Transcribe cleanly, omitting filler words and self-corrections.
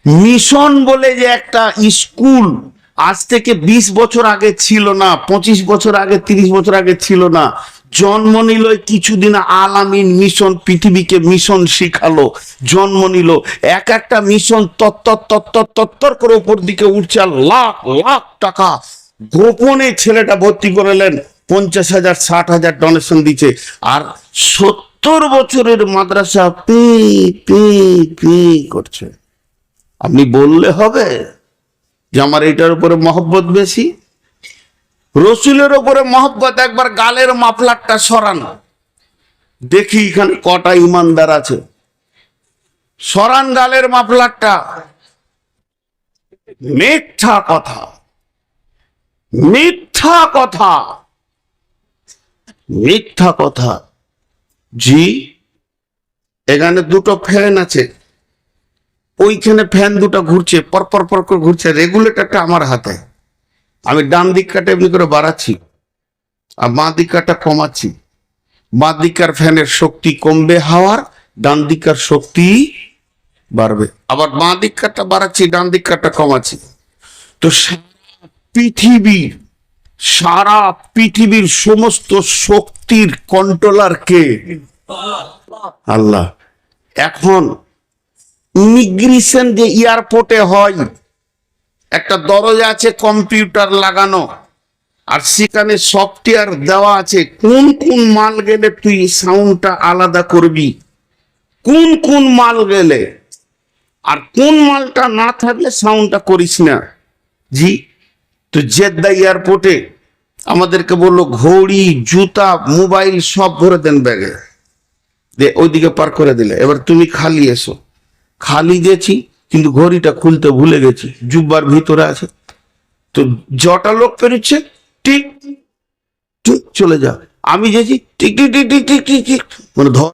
Mission বলে যে একটা স্কুল আজ থেকে 20 বছর আগে ছিল না, 25 বছর আগে, 30 বছর আগে ছিল না। জন্ম নিল কিছুদিন আল আমিন মিশন, পৃথিবীকে মিশন শিখালো, জন্ম নিল। এক একটা মিশন তত্তর তত্তর তত্তর করে উপর দিকে উঠছে, আর লাখ লাখ টাকা গোপনে ছেলেটা ভর্তি করলেন, 50,000 60,000 ডোনেশন দিচ্ছে। আর 70 বছরের মাদ্রাসা পে পে পে করছে। আপনি বললে হবে যে আমার এটার উপরে মহব্বত বেশি? রসুলের উপরে মহব্বত। একবার গালের মাফলারটা সরান, দেখি এখানে কটা ইমানদার আছে। সরান গালের মাফলারটা। মিথ্যা কথা, মিথ্যা কথা, মিথ্যা কথা। জি, এখানে দুটো ফ্যান আছে, ওইখানে ফ্যান দুটো ঘুরছে, পরপর পর করে ঘুরছে। রেগুলেটরটা আমার হাতে, আমি ডান দিকটা এমনি করে বাড়াচ্ছি আর বাঁ দিকটা কমাচ্ছি। বাঁ দিকার ফ্যানের শক্তি কমবে হাওয়ার, ডান দিকার শক্তি বাড়বে। আবার বাঁ দিকটা বাড়াচ্ছি, ডান দিকটা কমাচ্ছি। তো সারা পৃথিবীর সমস্ত শক্তির কন্ট্রোলার কে? আল্লাহ। এখন ইমিগ্রেশন যে এয়ারপোর্টে হয়, একটা দরজা আছে কম্পিউটার লাগানো, আর সেখানে সফটওয়্যার দেওয়া আছে কোন কোন মাল গেলে তুই সাউন্ডটা আলাদা করবি, কোন কোন মাল গেলে, আর কোন মালটা না থাকলে সাউন্ডটা করিস না। জি, তো জেদ্দা এয়ারপোর্টে আমাদেরকে বললো ঘড়ি, জুতা, মোবাইল সব ভরে দেন ব্যাগে, যে ওইদিকে পার করে দিলে। এবার তুমি খালি এসো। খালি গেছি, কিন্তু ঘড়িটা খুলতে ভুলে গেছি, জুব্বার ভিতরে আছে। তো জটা লোক পেরোচ্ছে, টিক টিক চলে যাও। আমি যেছি টিক টিক টিক টিক টিক টিক, মানে